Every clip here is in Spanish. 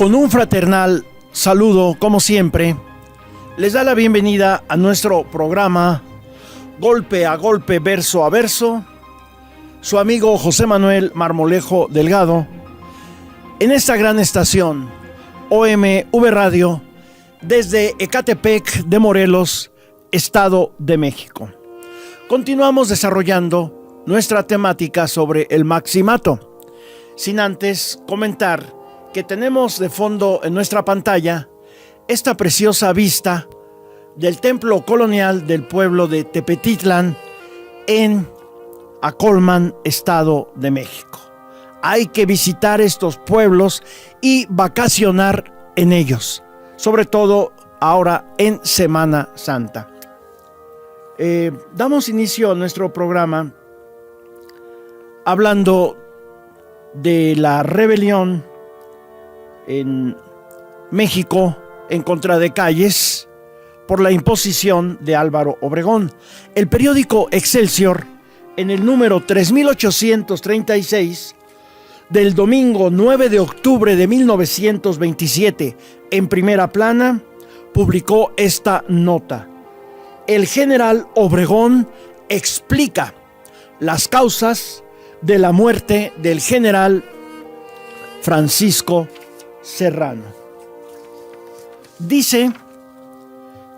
Con un fraternal saludo, como siempre, les da la bienvenida a nuestro programa Golpe a Golpe, Verso a Verso, su amigo José Manuel Marmolejo Delgado, en esta gran estación, OMV Radio, desde Ecatepec de Morelos, Estado de México. Continuamos desarrollando nuestra temática sobre el Maximato, sin antes comentar que tenemos de fondo en nuestra pantalla esta preciosa vista del templo colonial del pueblo de Tepetitlán en Acolman, Estado de México. Hay que visitar estos pueblos y vacacionar en ellos, sobre todo ahora en Semana Santa. Damos inicio a nuestro programa hablando de la rebelión en México en contra de Calles por la imposición de Álvaro Obregón. El periódico Excelsior, en el número 3836 del domingo 9 de octubre de 1927, en primera plana, publicó esta nota. El general Obregón explica las causas de la muerte del general Francisco Serrano. Dice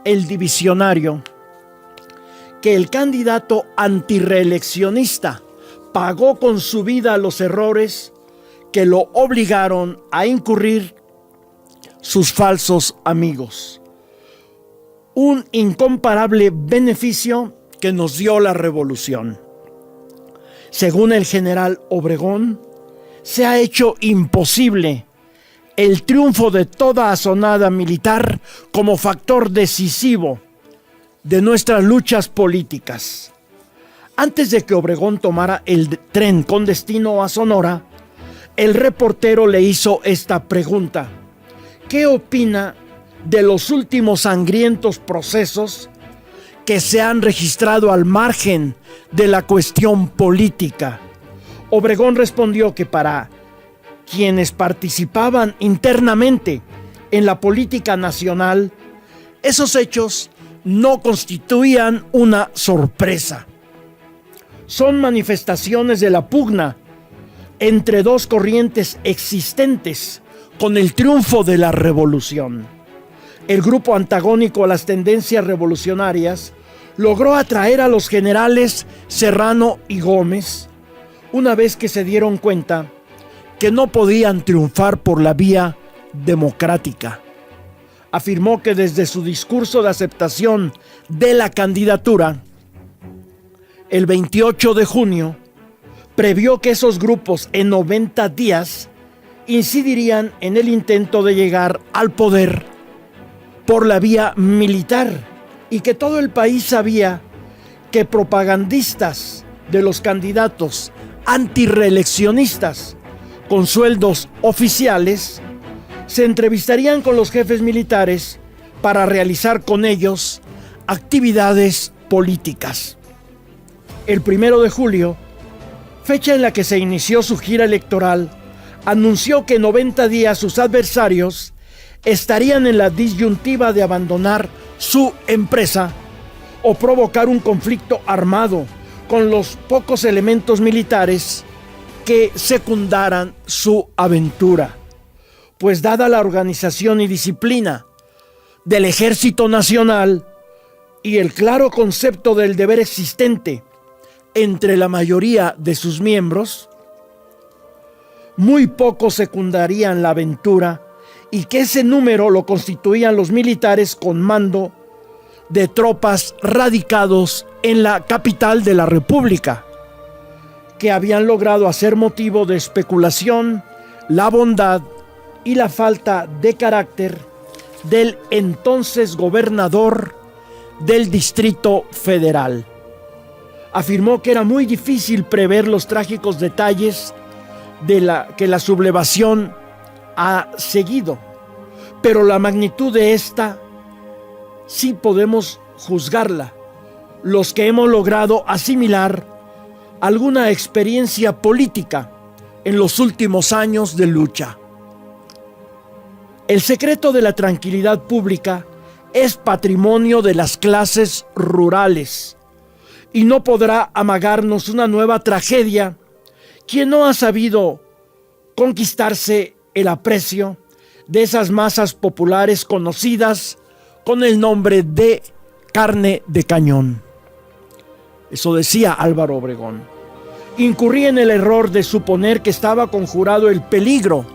el divisionario que el candidato antirreeleccionista pagó con su vida los errores que lo obligaron a incurrir sus falsos amigos. Un incomparable beneficio que nos dio la revolución. Según el general Obregón, se ha hecho imposible el triunfo de toda asonada militar como factor decisivo de nuestras luchas políticas. Antes de que Obregón tomara el tren con destino a Sonora, el reportero le hizo esta pregunta: ¿qué opina de los últimos sangrientos procesos que se han registrado al margen de la cuestión política? Obregón respondió que para quienes participaban internamente en la política nacional, esos hechos no constituían una sorpresa. Son manifestaciones de la pugna entre dos corrientes existentes con el triunfo de la revolución. El grupo antagónico a las tendencias revolucionarias logró atraer a los generales Serrano y Gómez una vez que se dieron cuenta que no podían triunfar por la vía democrática. Afirmó que desde su discurso de aceptación de la candidatura, el 28 de junio, previó que esos grupos en 90 días incidirían en el intento de llegar al poder por la vía militar y que todo el país sabía que propagandistas de los candidatos antirreeleccionistas con sueldos oficiales se entrevistarían con los jefes militares para realizar con ellos actividades políticas. El 1 de julio, fecha en la que se inició su gira electoral, anunció que en 90 días sus adversarios estarían en la disyuntiva de abandonar su empresa o provocar un conflicto armado con los pocos elementos militares que secundaran su aventura. Pues dada la organización y disciplina del Ejército Nacional y el claro concepto del deber existente entre la mayoría de sus miembros, muy pocos secundarían la aventura y que ese número lo constituían los militares con mando de tropas radicados en la capital de la República, que habían logrado hacer motivo de especulación la bondad y la falta de carácter del entonces gobernador del Distrito Federal. Afirmó que era muy difícil prever los trágicos detalles que la sublevación ha seguido, pero la magnitud de esta sí podemos juzgarla, los que hemos logrado asimilar alguna experiencia política en los últimos años de lucha. El secreto de la tranquilidad pública es patrimonio de las clases rurales y no podrá amagarnos una nueva tragedia quien no ha sabido conquistarse el aprecio de esas masas populares conocidas con el nombre de carne de cañón. Eso decía Álvaro Obregón. Incurrí en el error de suponer que estaba conjurado el peligro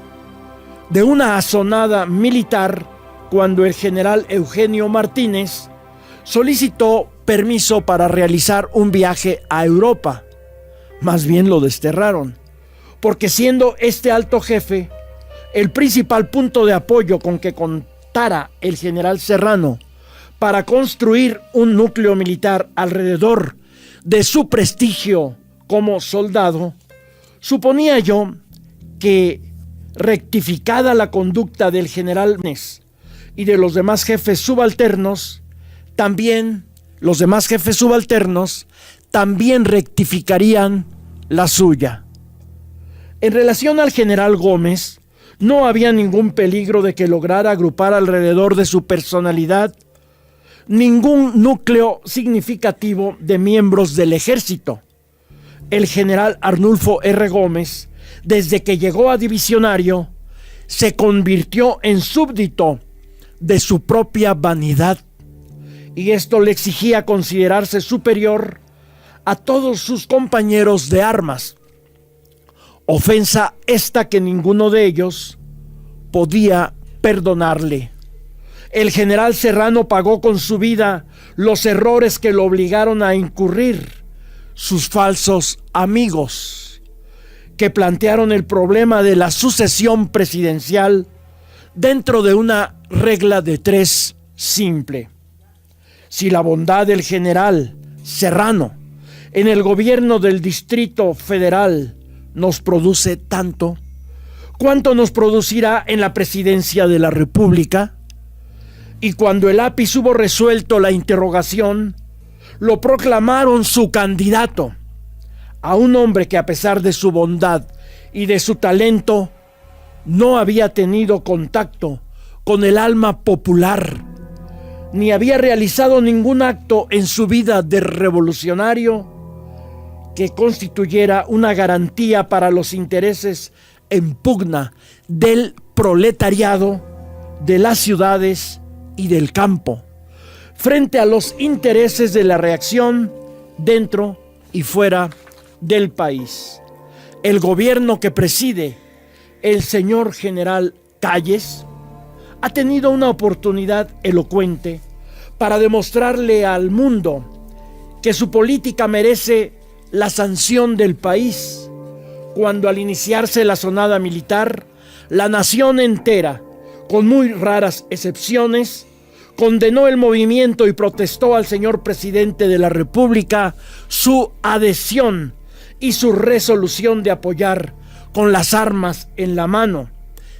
de una asonada militar cuando el general Eugenio Martínez solicitó permiso para realizar un viaje a Europa. Más bien lo desterraron, porque siendo este alto jefe el principal punto de apoyo con que contara el general Serrano para construir un núcleo militar alrededor de su prestigio como soldado, suponía yo que, rectificada la conducta del general Nes y de los demás jefes subalternos, también rectificarían la suya. En relación al general Gómez, no había ningún peligro de que lograra agrupar alrededor de su personalidad ningún núcleo significativo de miembros del ejército. El general Arnulfo R. Gómez, desde que llegó a divisionario, se convirtió en súbdito de su propia vanidad, y esto le exigía considerarse superior a todos sus compañeros de armas, ofensa esta que ninguno de ellos podía perdonarle. El general Serrano pagó con su vida los errores que lo obligaron a incurrir sus falsos amigos, que plantearon el problema de la sucesión presidencial dentro de una regla de tres simple. Si la bondad del general Serrano en el gobierno del Distrito Federal nos produce tanto, ¿cuánto nos producirá en la presidencia de la República? Y cuando el lápiz hubo resuelto la interrogación, lo proclamaron su candidato, a un hombre que, a pesar de su bondad y de su talento, no había tenido contacto con el alma popular, ni había realizado ningún acto en su vida de revolucionario que constituyera una garantía para los intereses en pugna del proletariado, de las ciudades y del campo, frente a los intereses de la reacción dentro y fuera del país. El gobierno que preside el señor general Calles ha tenido una oportunidad elocuente para demostrarle al mundo que su política merece la sanción del país, cuando al iniciarse la asonada militar, la nación entera, con muy raras excepciones, condenó el movimiento y protestó al señor presidente de la República su adhesión y su resolución de apoyar con las armas en la mano,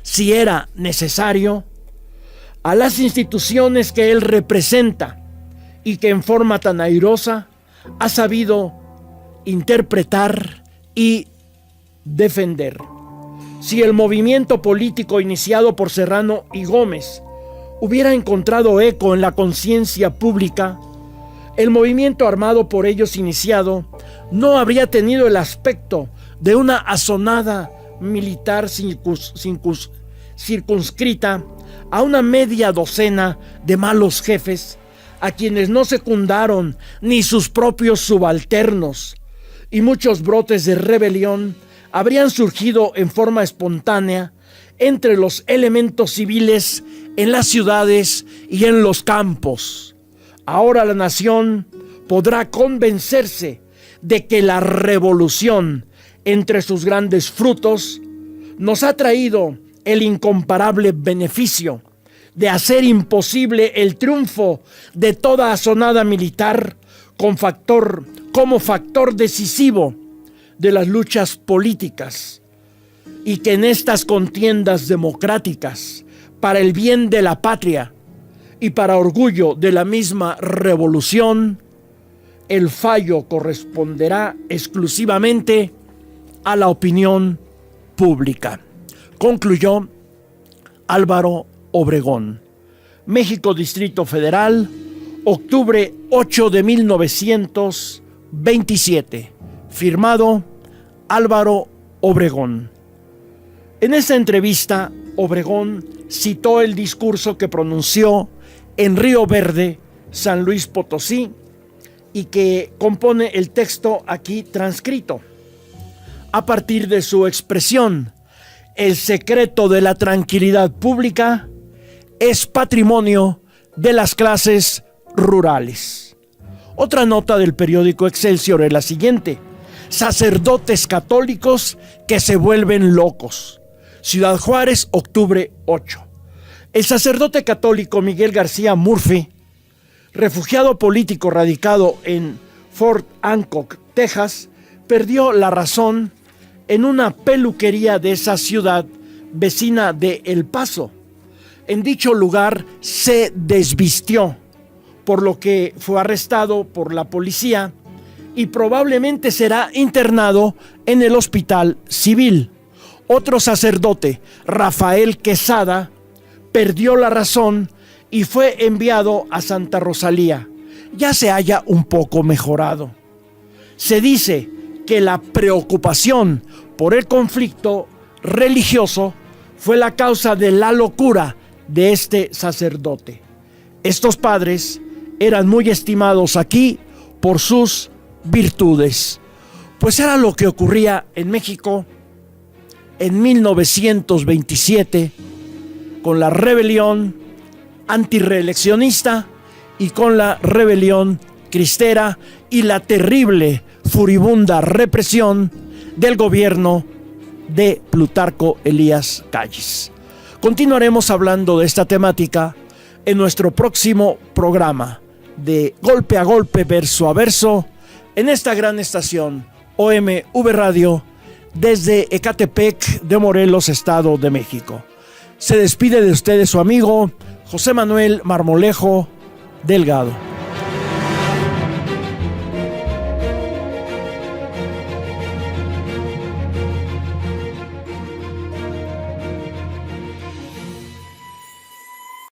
si era necesario, a las instituciones que él representa y que en forma tan airosa ha sabido interpretar y defender. Si el movimiento político iniciado por Serrano y Gómez hubiera encontrado eco en la conciencia pública, el movimiento armado por ellos iniciado no habría tenido el aspecto de una asonada militar circunscrita a una media docena de malos jefes, a quienes no secundaron ni sus propios subalternos, y muchos brotes de rebelión habrían surgido en forma espontánea entre los elementos civiles en las ciudades y en los campos. Ahora la nación podrá convencerse de que la revolución, entre sus grandes frutos, nos ha traído el incomparable beneficio de hacer imposible el triunfo de toda asonada militar como factor decisivo de las luchas políticas, y que en estas contiendas democráticas, para el bien de la patria y para orgullo de la misma revolución, el fallo corresponderá exclusivamente a la opinión pública. Concluyó Álvaro Obregón. México, Distrito Federal, octubre 8 de 1927. Firmado Álvaro Obregón. En esta entrevista, Obregón citó el discurso que pronunció en Río Verde, San Luis Potosí, y que compone el texto aquí transcrito. A partir de su expresión, el secreto de la tranquilidad pública es patrimonio de las clases rurales. Otra nota del periódico Excelsior es la siguiente: sacerdotes católicos que se vuelven locos. Ciudad Juárez, octubre 8. El sacerdote católico Miguel García Murphy, refugiado político radicado en Fort Hancock, Texas, perdió la razón en una peluquería de esa ciudad vecina de El Paso. En dicho lugar se desvistió, por lo que fue arrestado por la policía y probablemente será internado en el hospital civil. Otro sacerdote, Rafael Quesada, perdió la razón y fue enviado a Santa Rosalía. Ya se halla un poco mejorado. Se dice que la preocupación por el conflicto religioso fue la causa de la locura de este sacerdote. Estos padres eran muy estimados aquí por sus virtudes, pues era lo que ocurría en México en 1927 con la rebelión antirreeleccionista y con la rebelión cristera y la terrible, furibunda represión del gobierno de Plutarco Elías Calles. Continuaremos hablando de esta temática en nuestro próximo programa de Golpe a Golpe, Verso a Verso, en esta gran estación OMV Radio, desde Ecatepec de Morelos, Estado de México. Se despide de ustedes su amigo José Manuel Marmolejo Delgado.